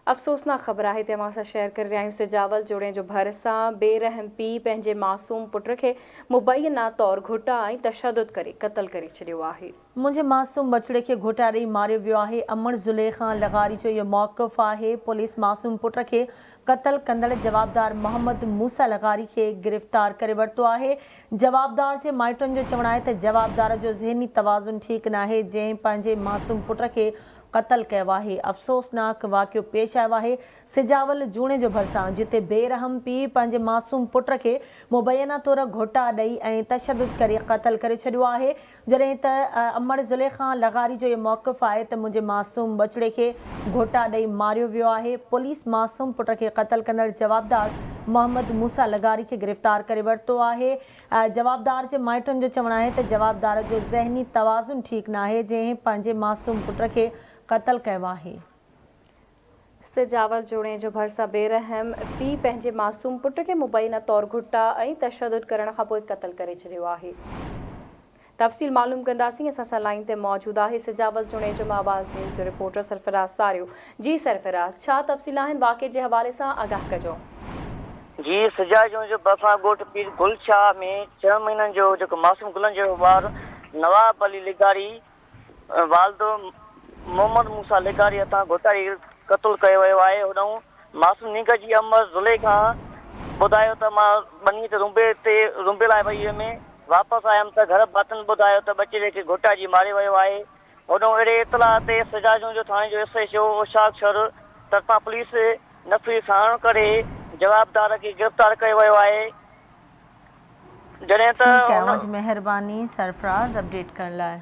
अफ़सोसनाक ख़बर आहे तव्हां सां शेयर करे रहिया आहियूं। सिजावल जोड़े जो भरिसां बेरहम पीउ पंहिंजे मासूम पुट खे मुबैना तौरु घुटा ऐं तशदुद करे क़त्ल करे छॾियो आहे। मुंहिंजे मासूम बछड़े खे घुटा ॾेई मारियो वियो आहे। अमर ज़ुलेखा लगारी जो इहो मौक़िफ़ आहे। पुलिस मासूम पुट खे क़त्ल कंदड़ जवाबदार मोहम्मद मूसा लगारी खे गिरफ़्तार करे वरितो आहे। जवाबदार जे माइटनि जो चवणु आहे त जवाबदार जो ज़हनी तवाज़ुन ठीकु नाहे, जंहिं पंहिंजे मासूम पुट खे क़त्ल कयो आहे। अफ़सोसनाक वाक़ियो पेश आयो आहे सिजावल जूणे जो भरिसां, जिते बेरहम पीउ पंहिंजे मासूम पुट खे मुबैना तौरु घोटा ॾेई ऐं तशदुद करे क़त्ल करे छॾियो आहे। जॾहिं त अमर ज़ुलेखा लगारी जो इहो मौक़िफ़ आहे त मुंहिंजे मासूम बछड़े खे घोटा ॾेई मारियो वियो आहे। पुलिस मासूम पुट खे क़त्ल कंदड़ जवाबदार मोहम्मद मूसा लगारी खे गिरफ़्तार करे वरितो आहे। जवाबदार जे माइटनि जो चवणु आहे त जवाबदार जो ज़हनी तवाज़ुन ठीकु नाहे, जंहिं पंहिंजे मासूम पुट खे क़त्ल कयो आहे। सिजावल जोड़े जो भरिसां बेरहम पीउ पंहिंजे मासूम पुट खे मुबैना तौरु घुटा ऐं तशदुद करण खां पोइ क़त्ल करे छॾियो आहे। तफ़सील मालूम कंदासीं। असां सां लाइन ते मौजूदु आहे सिजावल जोड़े जो आवाज़ न्यूज़ जो रिपोर्टर सरफराज़ सारियो। जी सरफराज़, छा तफ़सील आहिनि वाक़े जे हवाले सां आगाह कजो। जी, सिजावल जो बफ़ा ॻोठ पीर गुलशाह में 6 महीननि जो जेको मासूम गुलनि जो ॿारु नवाब अली लगारी वालदो मोहम्मद मूसा लगारी हथां घोटा ॾेई क़त्ल कयो वियो आहे। होॾां मासूम नींग जी अमर ज़ुलेखा ॿुधायो त मां बनी ते रुंबे लाइ वई हुयमि, वापसि आयमि त घर भातियुनि ॿुधायो त बचिरे खे घोटा जी मारियो वियो आहे। होॾां अहिड़े इतलाह ते सिजावल जो थाणे जो SHO उशाक शर तरफ़ां पुलिस नफ़ी साण करे जवाबदार खे गिरफ़्तार कयो वियो आहे। जॾहिं त महिरबानी सरफराज़ अपडेट करण लाइ।